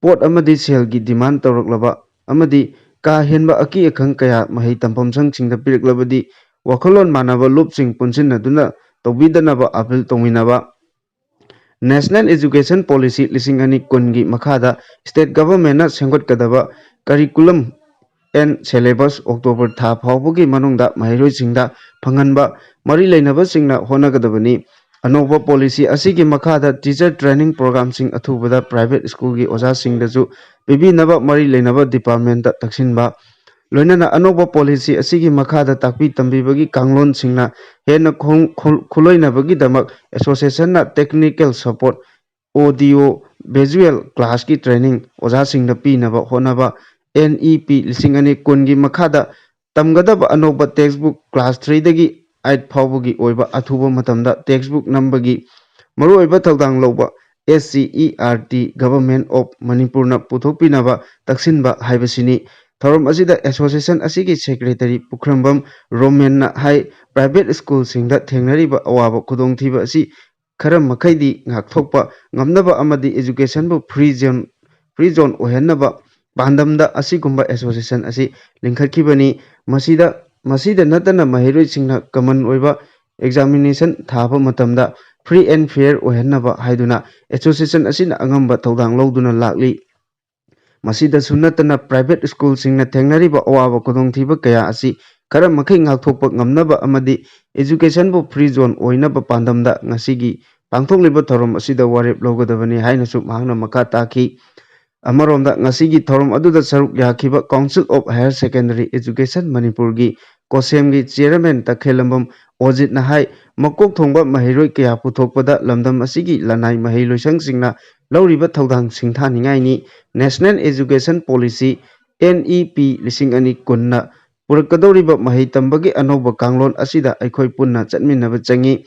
पोट अमदी सेल की डिमांड तौरकलबा अमदी का हेनबा अकी अखंग कया महेई तंपम संगसिंगदा पिरकलबदी वखलोन मानबा लुपसिंग पुनसिनदुना तौबिदनबा अपील तौमिनबा नेशनल एजुकेशन पॉलिसी 2020 की मखादा स्टेट गवर्नमेंट ना सेंगटकदबा करिकुलम एंड सिलेबस अक्टोबर था फावबगी मनुंगदा महिरोइसिंगदा फंगनबा मरी लेनबसिंगना होनगदबनी अनोबा पॉलिसी असिगी मखादा टीचर ट्रेनिंग प्रोग्राम सिंग अथुबदा प्राइवेट स्कूल की ओजासिंगदजु पिबिनबा मरी लेनबा डिपार्टमेंट दा तक्सिनबा लोइनना अनोबा पॉलिसी असिगी मखादा ताकपी तंबीबगी कांगलोन सिंगना हेन खुलोइनबगी दमक एसोसिएशन ना टेक्निकल सपोर्ट ऑडियो ꯚꯤꯖꯨꯑꯦꯜ ꯀ꯭ꯂꯥꯁꯀꯤ ꯇ꯭ꯔꯦꯅꯤꯡ ꯑꯣꯖꯥꯁꯤꯡꯗ ꯄꯤꯅꯕ ꯍꯣꯠꯅꯕ NEP 2020ꯒꯤ ꯃꯈꯥꯗ ꯇꯝꯒꯗꯕ ꯑꯅꯧꯕ ꯇꯦꯛꯁꯕꯨꯛ ꯀ꯭ꯂꯥꯁ 3ꯗꯒꯤ 8 ꯐꯥꯎꯕꯒꯤ ꯑꯣꯏꯕ ꯑꯊꯨꯕ ꯃꯇꯝꯗ ꯇꯦꯛꯁꯕꯨꯛ ꯅꯝꯕꯒꯤ ꯃꯔꯨꯑꯣꯏꯕ ꯊꯧꯗꯥꯡ ꯂꯧꯕ ꯁ꯭ꯆꯦꯔꯇ ꯒꯚꯔꯟꯃꯦꯟꯠ ꯑꯣꯐ ꯃꯅꯤꯄꯨꯔꯅ ꯄꯨꯊꯣꯛꯄꯤꯅꯕ ꯇꯛꯁꯤꯟꯕ ꯍꯥꯏꯕꯁꯤꯅꯤ꯫ ꯊꯧꯔꯝ ꯑꯁꯤꯗ ꯑꯦꯁꯣꯁꯤꯌꯦꯁꯟ ꯑꯁꯤꯒꯤ ꯁꯦꯀ꯭ꯔꯦꯇꯔꯤ ꯄꯨꯈ꯭ꯔꯝꯕꯝ ꯔꯣꯃꯦꯟꯅ ꯍꯥꯏ ꯄ꯭ꯔꯥꯏꯚꯦꯠ ꯁ꯭ꯀꯨꯜꯁꯤꯡꯗ ꯊꯦꯡꯅꯔꯤꯕ ꯑꯋꯥꯕ ꯈꯨꯗꯣꯡꯊꯤꯕ ꯑꯁꯤ ꯈꯔ ꯃꯈꯩꯗꯤ ꯉꯥꯛꯊꯣꯛꯄ ꯉꯝꯅꯕ ꯑꯃꯗꯤ ꯑꯦꯖꯨꯀꯦꯁꯟꯕꯨ ꯐ꯭ꯔꯤ ꯖꯣꯟ ꯑꯣꯏꯍꯟꯅꯕ ꯄꯥꯟꯗꯝꯗ ꯑꯁꯤꯒꯨꯝꯕ ꯑꯦꯁꯣꯁꯤꯌꯦꯁꯟ ꯑꯁꯤ ꯂꯤꯡꯈꯠꯈꯤꯕꯅꯤ꯫ ꯃꯁꯤꯗ ꯅꯠꯇꯅ ꯃꯍꯩꯔꯣꯏꯁꯤꯡꯅ ꯀꯃꯟ ꯑꯣꯏꯕ ꯑꯦꯛꯖꯥꯃꯤꯅꯦꯁꯟ ꯊꯥꯕ ꯃꯇꯝꯗ ꯐ꯭ꯔꯤ ꯑꯦꯟड ꯐꯦꯌꯔ ꯑꯣꯏꯍꯟꯅꯕ ꯍꯥꯏꯗꯨꯅ ꯑꯦꯁꯣꯁꯤꯌꯦꯁꯟ ꯑꯁꯤꯅ ꯑꯉꯝꯕ ꯊꯧꯗꯥꯡ ꯂꯧꯗꯨꯅ ꯂꯥꯛꯂꯤ꯫ ꯃꯁꯤꯗꯁꯨ ꯅꯠꯇꯅ ꯄ꯭ꯔꯥꯏꯚꯦꯠ ꯁ꯭ꯀꯨꯜꯁꯤꯡꯅ ꯊꯦꯡꯅꯔꯤꯕ ꯑꯋꯥꯕ ꯈꯨꯗꯣꯡꯊꯤꯕ ꯀꯌꯥ ꯑꯁꯤ ꯈꯔ ꯃꯈꯩ ꯉꯥꯛꯊꯣꯛꯄ ꯉꯝꯅꯕ ꯑꯃꯗꯤ ꯑꯦꯖꯨꯀꯦꯁꯟꯕꯨ ꯐ꯭ꯔꯤ ꯖꯣꯟ ꯑꯣꯏꯅꯕ ꯄꯥꯟꯗꯝꯗ ꯉꯁꯤꯒꯤ ꯄꯥꯡꯊꯣꯛꯂꯤꯕ ꯊꯧꯔꯝ ꯑꯁꯤꯗ ꯋꯥꯔꯦꯞ ꯂꯧꯒꯗꯕꯅꯤ ꯍꯥꯏꯅꯁꯨ ꯃꯍꯥꯛꯅ ꯃꯈꯥ ꯇꯥꯈꯤ꯫ ꯑꯃꯔꯣꯝꯗ ꯉꯁꯤꯒꯤ ꯊꯧꯔꯝ ꯑꯗꯨꯗ ꯁꯔꯨꯛ ꯌꯥꯈꯤꯕ council of higher secondary education ꯃꯅꯤꯄꯨꯔꯒꯤ ꯀꯣꯁꯦꯝꯒꯤ ꯆꯦꯌꯔꯃꯦꯟ ꯇꯈꯦꯜꯂꯝꯕꯝ ꯑꯣꯖꯤꯠꯅ ꯍꯥꯏ ꯃꯀꯣꯛ ꯊꯣꯡꯕ ꯃꯍꯩꯔꯣꯏ ꯀꯌꯥ ꯄꯨꯊꯣꯛꯄꯗ ꯂꯝꯗꯝ ꯑꯁꯤꯒꯤ ꯂꯅꯥꯏ ꯃꯍꯩ ꯂꯣꯏꯁꯪꯁꯤꯡꯅ ꯂꯧꯔꯤꯕ ꯊꯧꯗꯥꯡ ꯁꯤꯡꯊꯥꯅꯤꯡꯉꯥꯏꯅꯤ꯫ ꯅꯦꯁꯅꯦꯜ ꯑꯦꯖꯨꯀꯦꯁꯟ ꯄꯣꯂꯤꯁꯤ NEP 2020ꯅ ꯄꯨꯔꯛꯀꯗꯧꯔꯤꯕ ꯃꯍꯩ ꯇꯝꯕꯒꯤ ꯑꯅꯧꯕ ꯀꯥꯡꯂꯣꯟ ꯑꯁꯤꯗ ꯑꯩꯈꯣꯏ ꯄꯨꯟꯅ ꯆꯠꯃꯤꯟꯅꯕ ꯆꯪꯏ꯫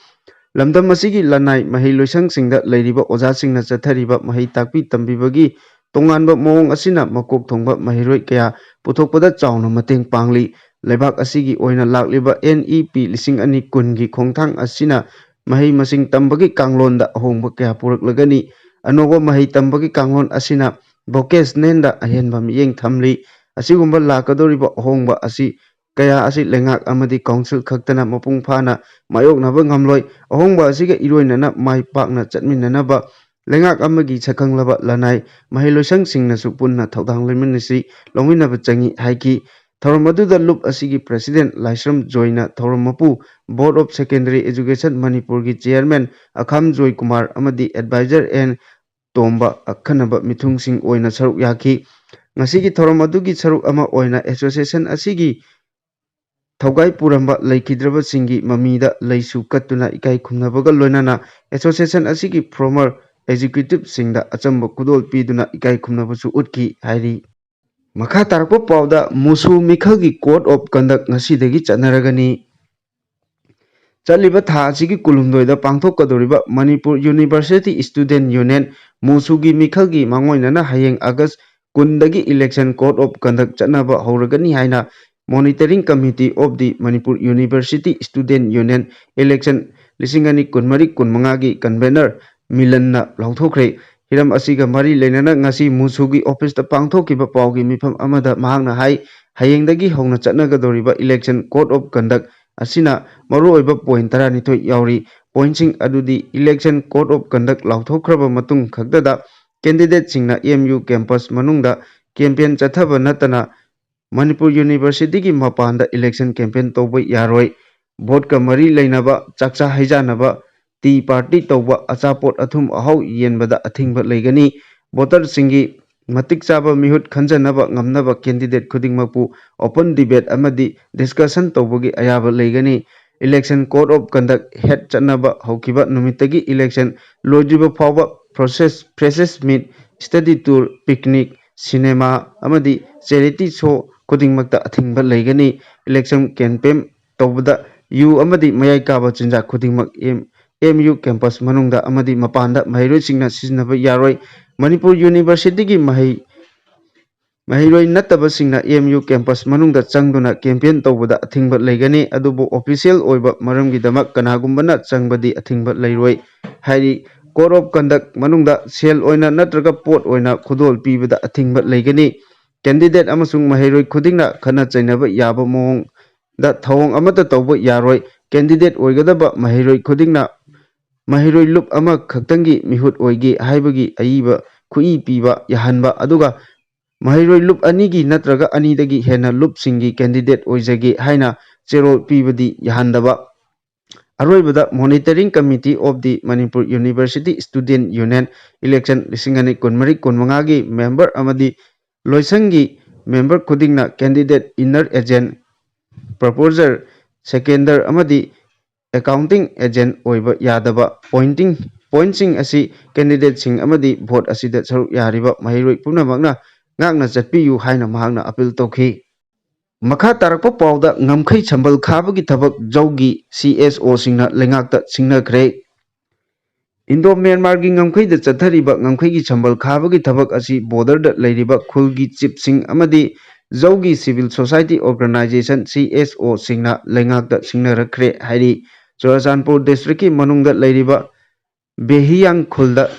ꯂꯝꯗꯝ ꯑꯁꯤꯒꯤ ꯂꯅꯥꯏ ꯃꯍꯩ ꯂꯣꯏꯁꯪꯁꯤꯡꯗ ꯂꯩꯔꯤꯕ ꯑꯣꯖꯥꯁꯤꯡꯅ ꯆꯠꯊꯔꯤꯕ ꯃꯍꯩ ꯇꯥꯛꯄꯤ ꯇꯝꯕꯤꯕꯒꯤ ꯇꯣꯉꯥꯟꯕ ꯃꯑꯣꯡ ꯑꯁꯤꯅ ꯃꯀꯣꯛ ꯊꯣꯡꯕ ꯃꯍꯩꯔꯣꯏ ꯀꯌꯥ ꯄꯨꯊꯣꯛꯄꯗ ꯆꯥꯎꯅ ꯃꯇꯦꯡ ꯄꯥꯡꯂꯤ꯫ ꯂꯩꯕꯥꯛ ꯑꯁꯤꯒꯤ ꯑꯣꯏꯅ ꯂꯥꯛꯂꯤꯕ NEP 2020ꯒꯤ ꯈꯣꯡꯊꯥꯡ ꯑꯁꯤꯅ ꯃꯍꯩ ꯃꯁꯤꯡ ꯇꯝꯕꯒꯤ ꯀꯥꯡꯂꯣꯟꯗ ꯑꯍꯣꯡꯕ ꯀꯌా ꯄꯨꯔꯛꯂꯒꯅꯤ꯫ ꯑꯅꯧꯕ ꯃꯍꯩ ꯇꯝꯕꯒꯤ ꯀꯥꯡꯂꯣꯟ ꯑꯁꯤꯅ ꯚꯣꯀꯦꯁꯅꯦꯜꯗ ꯑꯍꯦꯟꯕ ꯃꯤꯠꯌꯦꯡ ꯊꯝꯂꯤ꯫ ꯑꯁꯤꯒꯨꯝꯕ ꯂꯥꯛꯀꯗꯧꯔꯤꯕ ꯑꯍꯣꯡꯕ ꯀꯌꯥ ꯑꯁꯤ ꯂꯩꯉꯥꯛ ꯑꯃꯗꯤ ꯀꯥꯎꯟꯁꯤꯜ ꯈꯛꯇꯅ ꯃꯄꯨꯡ ꯐꯥꯅ ꯃꯥꯌꯣꯛꯅꯕ ꯉꯝꯂꯣꯏ꯫ ꯑꯍꯣꯡꯕ ꯑꯁꯤꯒ ꯏꯔꯣꯏꯅꯅ ꯃꯥꯏ ꯄꯥꯛꯅ ꯆꯠꯃꯤꯟꯅꯅꯕ ꯂꯩꯉꯥꯛ ꯑꯃꯒꯤ ꯁꯛꯈꯪꯂꯕ ꯂꯅꯥꯏ ꯃꯍꯩ ꯂꯣꯏꯁꯪꯁꯤꯡꯅꯁꯨ ꯄꯨꯟꯅ ꯊꯧꯗꯥꯡ ꯂꯧꯃꯤꯟꯅꯕ ꯆꯪꯏ ꯍꯥꯏꯈꯤ꯫ ꯊꯧꯔꯝ ꯑꯗꯨꯗ ꯂꯨꯞ ꯑꯁꯤꯒꯤ ꯄ꯭ꯔꯦꯁꯤꯗꯦꯟꯠ ꯂꯥꯏꯁ꯭ꯔꯝꯖꯣꯏꯅ ꯊꯧꯔꯝ ꯃꯄꯨ ꯕꯣꯔꯗ ꯑꯣꯐ ꯁꯦꯀꯦꯟꯗꯔꯤ ꯑꯦꯖꯨꯀꯦꯁꯟ ꯃꯅꯤꯄꯨꯔꯒꯤ ꯆꯦꯌꯔꯃꯦꯟ ꯈꯝꯖꯣꯏꯀꯨꯃꯥꯔ ꯑꯃꯗꯤ ꯑꯦꯗꯚꯥꯏꯖꯔ N. ꯇꯣꯝꯕ ꯑꯈꯟꯅꯕ ꯃꯤꯊꯨꯡꯁꯤꯡ ꯑꯣꯏꯅ ꯁꯔꯨꯛ ꯌꯥꯈꯤ꯫ ꯉꯁꯤꯒꯤ ꯊꯧꯔꯝ ꯑꯗꯨꯒꯤ ꯁꯔꯨꯛ ꯑꯃ ꯑꯣꯏꯅ ꯑꯦꯁꯣꯁꯤꯌꯦꯁꯟ ꯑꯁꯤꯒꯤ ꯊꯧꯒꯥꯏ ꯄꯨꯔꯝꯕ ꯂꯩꯈꯤꯗ꯭ꯔꯕꯁꯤꯡꯒꯤ ꯃꯃꯤꯗ ꯂꯩꯁꯨ ꯀꯠꯇꯨꯅ ꯏꯀꯥꯏ ꯈꯨꯝꯅꯕꯒ ꯂꯣꯏꯅꯅ ꯑꯦꯁꯣꯁꯤꯌꯦꯁꯟ ꯑꯁꯤꯒꯤ ꯐꯣꯔꯃꯔ ꯑꯦꯛꯖꯤꯀ꯭ꯌꯨꯇꯤꯕꯁꯤꯡꯗ ꯑꯆꯝꯕ ꯈꯨꯗꯣꯜ ꯄꯤꯗꯨꯅ ꯏꯀꯥꯏ ꯈꯨꯝꯅꯕꯁꯨ ꯎꯠꯈꯤ ꯍꯥꯏꯔꯤ꯫ ꯃꯈꯥ ꯇꯥꯔꯛꯄ ꯄꯥꯎꯗ ꯃꯨꯁꯨ ꯃꯤꯈꯜꯒꯤ ꯀꯣꯗ ꯑꯣꯐ ꯀꯟꯗꯛ ꯉꯁꯤꯗꯒꯤ ꯆꯠꯅꯔꯒꯅꯤ꯫ ꯆꯠꯂꯤꯕ ꯊꯥ ꯑꯁꯤꯒꯤ ꯀꯨꯟꯍꯨꯝꯗꯣꯏꯗ ꯄꯥꯡꯊꯣꯛꯀꯗꯧꯔꯤꯕ ꯃꯅꯤꯄꯨꯔ ꯌꯨꯅꯤꯚꯔꯁꯤꯇꯤ ꯁ꯭ꯇꯨꯗꯦꯟꯠ ꯌꯨꯅꯤꯌꯟ ꯃꯨꯁꯨꯒꯤ ꯃꯤꯈꯜꯒꯤ ꯃꯥꯡꯑꯣꯏꯅꯅ ꯍꯌꯦꯡ ꯑꯥꯒꯁꯠ 10ꯗꯒꯤ ꯏꯂꯦꯛꯁꯟ ꯀꯣꯗ ꯑꯣꯐ ꯀꯟꯗꯛ ꯆꯠꯅꯕ ꯍꯧꯔꯒꯅꯤ ꯍꯥꯏꯅ monitoring committee of the Manipur university student union election 2024-25ꯒꯤ ꯀꯟꯚꯦꯅꯔ ꯃꯤꯂꯟꯅ ꯂꯥꯎꯊꯣꯛꯈ꯭ꯔꯦ꯫ ꯍꯤꯔꯝ ꯑꯁꯤꯒ ꯃꯔꯤ ꯂꯩꯅꯅ ꯉꯁꯤ ꯃꯨꯁꯨꯒꯤ ꯑꯣꯐꯤꯁꯇ ꯄꯥꯡꯊꯣꯛꯈꯤꯕ ꯄꯥꯎꯒꯤ ꯃꯤꯐꯝ ꯑꯃꯗ ꯃꯍꯥꯛꯅ ꯍꯥꯏ ꯍꯌꯦꯡꯗꯒꯤ ꯍꯧꯅ ꯆꯠꯅꯒꯗꯧꯔꯤꯕ ꯏꯂꯦꯛꯁꯟ ꯀꯣꯗ ꯑꯣꯐ ꯀꯟꯗꯛ ꯑꯁꯤꯅ ꯃꯔꯨꯑꯣꯏꯕ ꯄꯣꯏꯟꯠ 12 ꯌꯥꯎꯔꯤ꯫ ꯄꯣꯏꯟꯠꯁꯤꯡ ꯑꯗꯨꯗꯤ ꯏꯂꯦꯛꯁꯟ ꯀꯣꯗ ꯑꯣꯐ ꯀꯟꯗꯛ ꯂꯥꯎꯊꯣꯛꯈ꯭ꯔꯕ ꯃꯇꯨꯡ ꯈꯛꯇꯗ ꯀꯦꯟꯗꯤꯗꯦꯠꯁꯤꯡꯅ MU ꯀꯦꯝꯄꯁ ꯃꯅꯨꯡꯗ ꯀꯦꯝꯄꯦꯟ ꯆꯠꯊꯕ ꯅꯠꯇꯅ ꯃꯅꯤꯄꯨꯔ ꯌꯨꯅꯤꯚꯔꯁꯤꯇꯤꯒꯤ ꯃꯄꯥꯟꯗ ꯏꯂꯦꯛꯁꯟ ꯀꯦꯝꯄꯦꯟ ꯇꯧꯕ ꯌꯥꯔꯣꯏ꯫ ꯚꯣꯠꯀ ꯃꯔꯤ ꯂꯩꯅꯕ ꯆꯥꯛꯆꯥ ꯍꯩꯖꯥꯟꯅꯕ, ꯇꯤ ꯄꯥꯔꯇꯤ ꯇꯧꯕ, ꯑꯆꯥꯄꯣꯠ ꯑꯊꯨꯝ ꯑꯍꯥꯎ ꯌꯦꯟꯕꯗ ꯑꯊꯤꯡꯕ ꯂꯩꯒꯅꯤ꯫ ꯚꯣꯇꯔꯁꯤꯡꯒꯤ ꯃꯇꯤꯛ ꯆꯥꯕ ꯃꯤꯍꯨꯠ ꯈꯟꯖꯅꯕ ꯉꯝꯅꯕ ꯀꯦꯟꯗꯤꯗꯦꯠ ꯈꯨꯗꯤꯡꯃꯛꯄꯨ ꯑꯣꯄꯟ ꯗꯤꯕꯦꯠ ꯑꯃꯗꯤ ꯗꯤꯁꯀꯁꯟ ꯇꯧꯕꯒꯤ ꯑꯌꯥꯕ ꯂꯩꯒꯅꯤ꯫ ꯏꯂꯦꯛꯁꯟ ꯀꯣꯗ ꯑꯣꯐ ꯀꯟꯗꯛ ꯍꯦꯠ ꯆꯠꯅꯕ ꯍꯧꯈꯤꯕ ꯅꯨꯃꯤꯠꯇꯒꯤ ꯏꯂꯦꯛꯁꯟ ꯂꯣꯏꯗ꯭ꯔꯤꯕ ꯐꯥꯎꯕ ꯐ꯭ꯔꯦꯁꯔꯁ ꯃꯤꯠ, ꯁ꯭ꯇꯗꯤ ꯇꯨꯔ, ꯄꯤꯛꯅꯤꯛ, ꯁꯤꯅꯦꯃꯥ ꯑꯃꯗꯤ ꯆꯦꯔꯤꯇꯤ ꯁꯣ ꯈꯨꯗꯤꯡꯃꯛꯇ ꯑꯊꯤꯡꯕ ꯂꯩꯒꯅꯤ꯫ ꯏꯂꯦꯛꯁꯟ ꯀꯦꯝꯄꯦꯟ ꯇꯧꯕꯗ ꯌꯨ ꯑꯃꯗꯤ ꯃꯌꯥꯏ ꯀꯥꯕ ꯆꯤꯟꯖꯥꯛ ꯈꯨꯗꯤꯡꯃꯛ MU ꯀꯦꯝꯄꯁ ꯃꯅꯨꯡꯗ ꯑꯃꯗꯤ ꯃꯄꯥꯟꯗ ꯃꯍꯩꯔꯣꯏꯁꯤꯡꯅ ꯁꯤꯖꯤꯟꯅꯕ ꯌꯥꯔꯣꯏ꯫ ꯃꯅꯤꯄꯨꯔ ꯌꯨꯅꯤꯚꯔꯁꯤꯇꯤꯒꯤ ꯃꯍꯩꯔꯣꯏ ꯅꯠꯇꯕꯁꯤꯡꯅ MU ꯀꯦꯝꯄꯁ ꯃꯅꯨꯡꯗ ꯆꯪꯗꯨꯅ ꯀꯦꯝꯄꯦꯟ ꯇꯧꯕꯗ ꯑꯊꯤꯡꯕ ꯂꯩꯒꯅꯤ, ꯑꯗꯨꯕꯨ ꯑꯣꯐꯤꯁꯤꯌꯦꯜ ꯑꯣꯏꯕ ꯃꯔꯝꯒꯤꯗꯃꯛ ꯀꯅꯥꯒꯨꯝꯕꯅ ꯆꯪꯕꯗꯤ ꯑꯊꯤꯡꯕ ꯂꯩꯔꯣꯏ ꯍꯥꯏꯔꯤ꯫ ꯀꯣꯗ ꯑꯣꯐ ꯀꯟꯗꯛ ꯃꯅꯨꯡꯗ ꯁꯦꯜ ꯑꯣꯏꯅ ꯅꯠꯇ꯭ꯔꯒ ꯄꯣꯠ ꯑꯣꯏꯅ ꯈꯨꯗꯣꯜ ꯄꯤꯕꯗ ꯑꯊꯤꯡꯕ ꯂꯩꯒꯅꯤ꯫ ꯀꯦꯟꯗꯤꯗꯦꯠ ꯑꯃꯁꯨꯡ ꯃꯍꯩꯔꯣꯏ ꯈꯨꯗꯤꯡꯅ ꯈꯠꯅ ꯆꯩꯅꯕ ꯌꯥꯕ ꯃꯑꯣꯡꯗ ꯊꯧꯑꯣꯡ ꯑꯃꯠꯇ ꯇꯧꯕ ꯌꯥꯔꯣꯏ꯫ ꯀꯦꯟꯗꯤꯗꯦꯠ ꯑꯣꯏꯒꯗꯕ ꯃꯍꯩꯔꯣꯏ ꯈꯨꯗꯤꯡꯅ ꯃꯍꯩꯔꯣꯏ ꯂꯨꯞ ꯑꯃ ꯈꯛꯇꯪꯒꯤ ꯃꯤꯍꯨꯠ ꯑꯣꯏꯒꯦ ꯍꯥꯏꯕꯒꯤ ꯑꯏꯕ ꯈꯨꯠꯏ ꯄꯤꯕ ꯌꯥꯍꯟꯕ, ꯑꯗꯨꯒ ꯃꯍꯩꯔꯣꯏ ꯂꯨꯞ 2ꯒꯤ ꯅꯠꯇ꯭ꯔꯒ 2ꯗꯒꯤ ꯍꯦꯟꯅ ꯂꯨꯞꯁꯤꯡꯒꯤ ꯀꯦꯟꯗꯤꯗꯦꯠ ꯑꯣꯏꯖꯒꯦ ꯍꯥꯏꯅ ꯆꯦꯔꯣꯜ ꯄꯤꯕꯗꯤ ꯌꯥꯍꯟꯗꯕ꯫ ꯑꯔꯣꯏꯕꯗ monitoring committee of the Manipur university student union election 2024-25ꯒꯤ ꯃꯦꯝꯕꯔ ꯑꯃꯗꯤ ꯂꯣꯏꯁꯪꯒꯤ ꯃꯦꯝꯕꯔ ꯈꯨꯗꯤꯡꯅ ꯀꯦꯟꯗꯤꯗꯦꯠ ꯏꯟꯅꯔ ꯑꯦꯖꯦꯟꯠ, ꯄ꯭ꯔꯄꯣꯖꯔ, ꯁꯦꯀꯦꯟꯗꯔ ꯑꯃꯗꯤ ꯑꯦꯀꯥꯎꯟꯇꯤꯡ ꯑꯦꯖꯦꯟꯠ ꯑꯣꯏꯕ ꯌꯥꯗꯕ꯫ ꯄꯣꯏꯟꯇꯤꯡ Pointsing asi candidate sing amadi vote asida saruk yariba mahiroi punamakna ngakna chatpiyu haina mahakna appeal tokhi. Makha tarakpa pauda ngamkhai chambal khabagi thabak jaugi CSO singna lengakta singnakre. Indo Myanmar gi ngamkhai da chathariba ngamkhai gi chambal khabagi thabak asi border da leiriba khulgi chief sing amadi jaugi civil society organization CSO singna lengakta singnarakre hairi Churachandpur district ki manungda leiriba 𝗧𝗕𝗒𝗒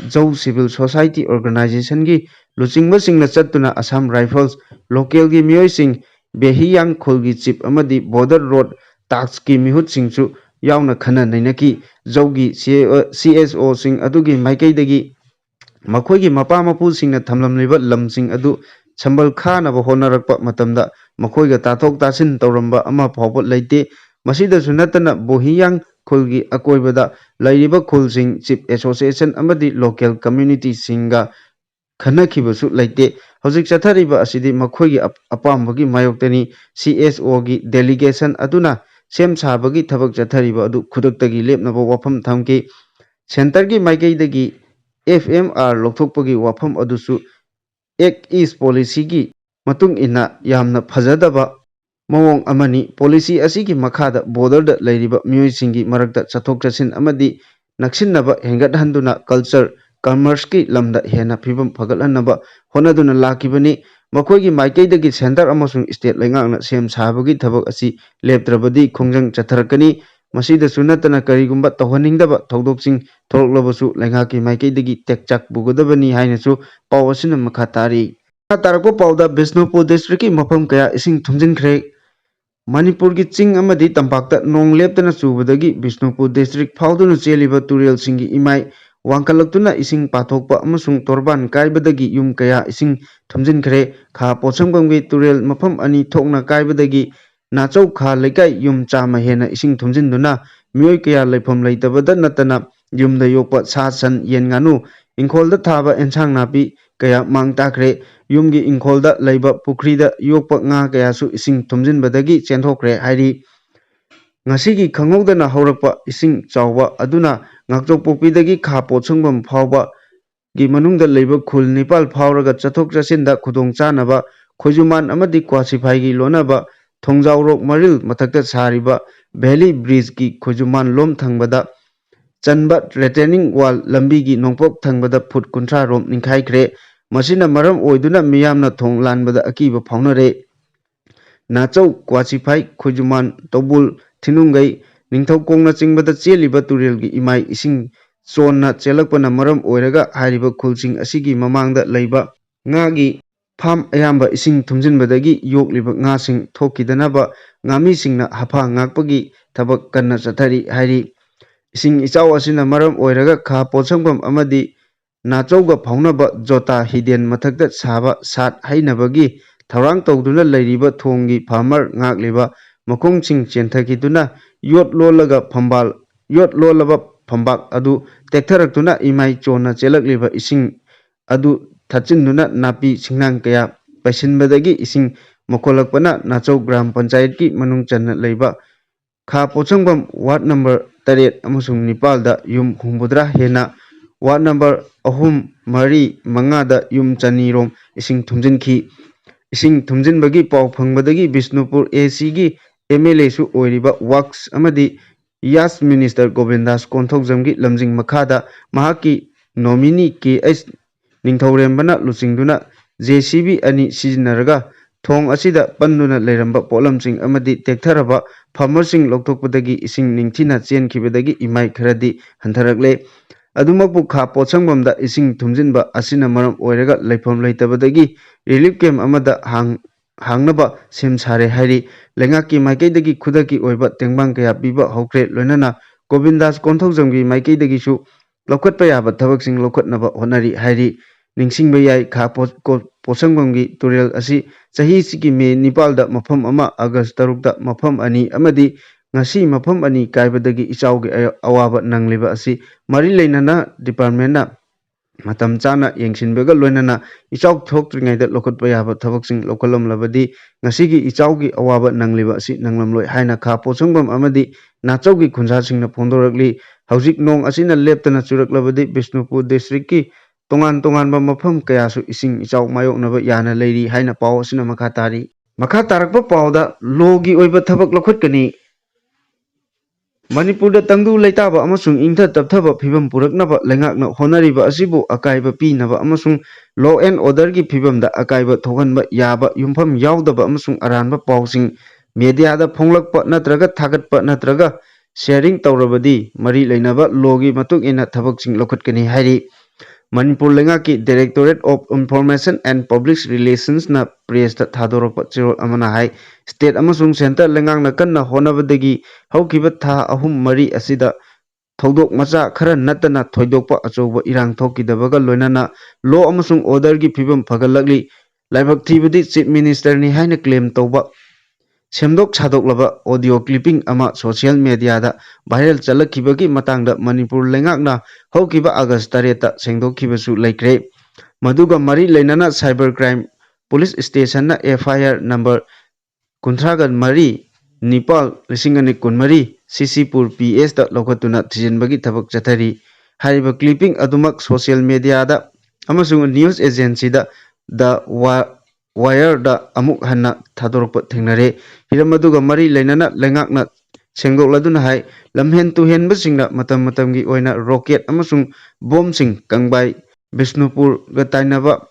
𝗪 civil society organization gi luchingba singna chatuna Assam Rifles local gi miyoi sing 𝗧𝗕𝗒𝗒 gi chief amadi border road tax ki mihut singchu yauna khana nainaki 𝗪 gi CSO sing adugi maikaidagi makhoi mapa mapu singna thamlamliba lamsing adu chambal khanaba honarakpa matamda makhoi ga tathok tasin tawramba ama phawba leite masida sunatana 𝗧𝗕𝗒𝗒 gi akoibada lairiba khulsing chief association amadi local community singa khanakhibasu leite hojik chathariba asidi makhoi gi apambagi mayoktani CSO gi delegation aduna sem sabagi thabak chathariba adu khudaktagi lepnaba wafam thamki center gi maikaidagi FMR lokthokpagi wafam adusu Act East policy gi matung ina yamna phajadaba mawong amani policy asigi makhada border da leiriba miyoi singi marakta chathok chasin amadi naksinaba hengathanduna culture commerce ki lamda hena phibam phagatlanaba honaduna lakibani makhoi maikaidagi center amasung state lengakna sem sabagi thabak asi leptrabadi khongjang chatharakani masida sunatana karigumba tawhaningdaba tawdoksing thoroklabasu lengaki maikaidagi tekchak bugadabani hainasu pawasina makhatari tarakpa pawda Bishnupur district ki mafam kaya ising thumjinkhre Manipur ki ching amadi tampakta nong leptana chubadagi Bishnupur district fauduna cheliba turel singi imai wangkalaktuna ising pathokpa amasung torban kaibadagi yum kaya ising thumjinkhre kha pochangbangi turel mafam ani thokna kaibadagi nachau kha lekai yum chama hena ising thumjinduna miyoi kaya leifam leitabada natana yumda yokpa sa san yen nganu ingkholda thaba ensang napi kaya mang takre yumgi ingkholda leiba pukrida yokpa nga kaya su ising thumjinbadagi chenthokre hairi ngasigi khangowdana haurakpa ising chawba aduna ngaktokpokpidagi kha pochangvam phawba gi manungda leiba khul nipal phawraga chathok chasinda khudong chanaba khoijuman amadi kwasifai gi lonaba thongjaurok maril mathakta sariba valley bridge gi khoijuman lom thangbada chanba retaining wall lambi gi nongpok thangbada phut 30 rom ningkhaikre masina maram oiduna miyamna thong lanbada akiba phaunare nachau kwasifai khoijuman tobul thinungai ningthokongna chingbada cheliba turelgi imai ising chonna chelakpana maram oiraga hariba khulsing asigi mamangda leiba ngagi farm ayamba ising thumjinbadagi yokliba ngasing thokidanaba ngamisingna hafa ngakpagi thabak kanna chathari hairi ising ichau asina maram oiraga kha pochangpam amadi nachauga phaunaba jota hidden mathakta saba sat hainabagi thorang tawduna leiriba thongi farmer ngakliba makongching chenthakiduna yot lolaga phambal yot lolaba phambak adu tektharakduna imai chona chelakliba ising adu thachinduna napi singnang kaya paisinbadagi ising mokolakpana nachau gram panchayat ki manung channa leiba kha pochangpam ward number 8 amasung 9 da yum humbudra hena ward number 3 4 5 da yum chani rom ising thumjinki ising thumjinbagi paw phangbadagi Bishnupur AC gi MLA su oiriba works amadi Yas Minister Govindas Konthokjamgi lamjing makhada mahaki nominee KS ningthorembana luchingduna JCB ani sijinaraga thong asida panduna leiramba polamsing amadi tektharaba farmersing lokthokpadagi ising ningthina chenkhibadagi imai kharadi hantharakle adumakpu kha pochangmamda ising thumjinba asina maram oiraga leifam leitabadagi relief camp amada hangnaba sem sare hairi lengaki maikaidagi khudaki oiba tengbang kaya piba hokre loinana Govindas Konthokjamgi maikaidagi su lokhatpa yaba thabaksing lokhatnaba honari hairi ningsingba yai kha pochangmamgi turel asi chahi sigi me 9 da mafam ama August 3 da mafam ani amadi ngasi mafam ani kaibadagi ichaugi awaba nangliba asi mari leinana department na matam chana yengsinbega loinana ichau thoktringaida lokotpa yaba thabaksing lokalamlabadi ngasigi ichaugi awaba nangliba asi nanglamloi haina kha pochongbam amadi nachaugi khunjasingna phondorakli haujik nong asina leptana churaklabadi Bishnupur district ki tongan tonganba mafam kayasu ising ichau mayoknaba yana leiri haina paw asina makha tari makha tarakpa pawda logi oiba thabak lokhotkani Manipur da tangdu leitaba amasung ingtha tapthaba phibam puraknaba lengakna honariba asibu akaiba pinaba amasung law and order gi phibam da akaiba thoganba yaba yumpham yaudaba amasung aranba pausing media da phonglakpa natraga thagatpa natraga sharing tawrabadi mari leinaba logi matuk ina thabaksing lokhatkani hairi Manipur lengaki Directorate of Information and Public Relations na press ta thadorpa chirol amana hai state amasung center lengang na kanna honabadagi haukiba tha ahum mari asida thodok macha khara natana thoidokpa achoba irang thokidabaga loinana law amasung order gi phibam phagalakli laibak thibadi chief minister ni haina claim tawba semdok chhadoklaba audio clipping ama social media da viral chalakibagi matangda Manipur lengakna haukiba August 3 ta sengdokhibasu laikre maduga mari leinana cyber crime police station na FIR number 33 Nepal Lisingani Kunmari Sisipur PS da lokatuna thijenbagi thabak chathari hariba clipping adumak social media da amasung news agency da wire da amuk hanna thadorpa thengnare hiramaduga mari leinana lengakna sengdokladuna hai lamhen tuhen basingna matam matamgi oina rocket amasung bomb sing kangbai Bishnupur ga tainaba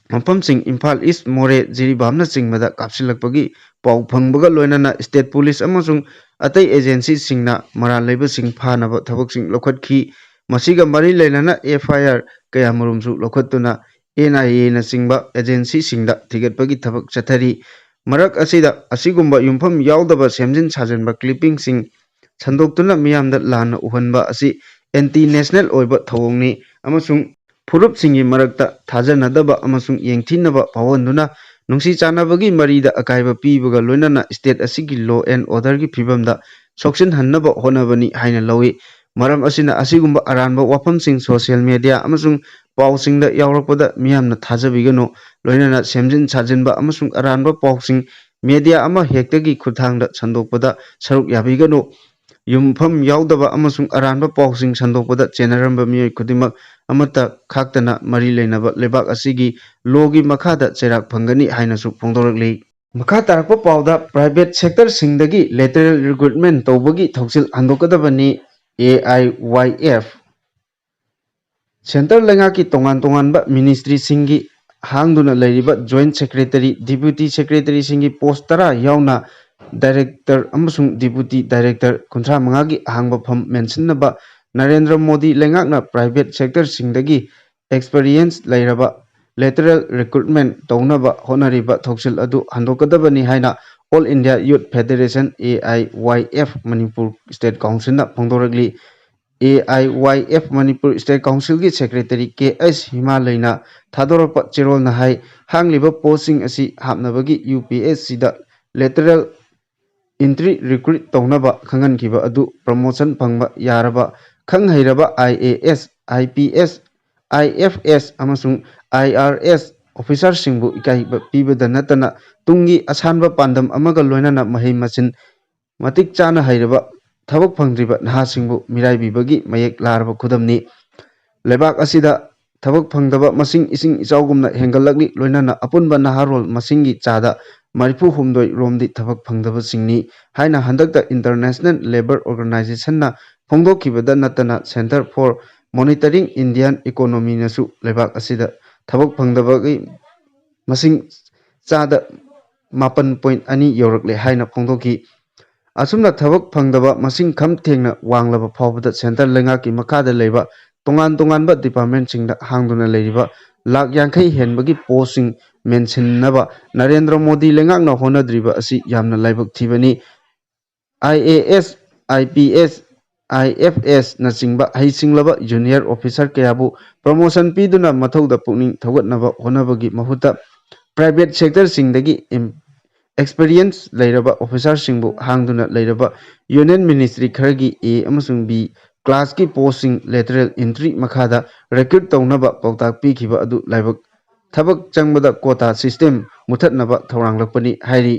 mafamsing Imphal East More Jiribamna singmada kapsilakpagi pau phangbaga loinana state police amasung atai agency singna maral leiba sing phanaba thabaksing lokhatkhi masiga mari leinana FIR kaya marumsu lokhattuna NIA na singba agency singda thigatpagi thabak chathari marak asida asigumba yumpham yaudaba semjin sajanba clipping sing sandoktuna miyamda lana uhanba asi anti national oiba thawongni amasung furup singi marakta thajanadaba amasung yengthinaba pawanduna nungsi chanabagi marida akaiba pibaga loinana state asigi law and order gi phibamda soksin hannaba honabani haina lawi maram asina asigumba aranba wafam sing social media amasung pausingda yaurapada miyamna thajabigano loinana semjin sajinba amasung aranba pausing media ama hektagi khuthangda sandokpada saruk yabigano yumpham yaudaba amasung aranba pausing sandokpada chenaramba miyoi khudimak amata khaktana mari leinaba lebak asigi logi makhada cherak phangani hainasu phongdorakli makha tarakpa pawda private sector singdagi lateral recruitment tawbagi thoksil handokadabani AIYF Center lengaki tongan tonganba ministry singi hangduna leiriba joint secretary deputy secretary singi post tara yauna director amasung deputy director kunthra mangagi hangba pham mensinnaba Narendra Modi lengakna private sector singdagi experience leiraba lateral recruitment tawnaba honariba thoksil adu handokadabani haina All India Youth Federation AIYF Manipur State Council na phongdorakli AIYF Manipur State Council ki Secretary 𝗧𝗢𝗪𝗓𝗓 thadorpa chirol na hai hangliba posting asi hapnabagi UPSC da lateral entry recruit tawnaba khangankiba adu promotion phangba yaraba khanghairaba IAS IPS IFS amasung IRS officer singbu ikaiba pibada natana tungi asanba pandam amaga loinana mahai machin matik chana hairaba thabak phangdriba nahasingbu miraibibagi mayek laraba khudamni lebak asida thabak phangdaba masing ising ichaugumna hengalakli loinana apunba naharol masingi chada marifu humdoi romdi thabak phangdaba singni haina handakta International Labour Organization na phongdokkibada natana Center for Monitoring Indian Economy nasu lebak asida thabak phangdabagi masing chada 8.2 yorakle haina phongdokki asumna thabak phangdaba masing kham thengna wanglaba phawbada center lengaki makada leiba tongan tonganba department singda hangduna leiriba lak yankhai henbagi posting mensinnaba Narendra Modi lengakna honadriba asi yamna laibak thibani IAS IPS IFS na singba haisinglaba junior officer kayabu promotion piduna mathauda pukning thogatnaba honabagi mahuta private sector singdagi experience leiraba officer singbu hangduna leiraba union ministry khargi A amasung B class की posting lateral entry मखादा recruit तौनबा पाउताक पीखिबा अदु लाइबक थबक चंगबदा quota system मुथतनबा थौरांगलपनी हाइरी।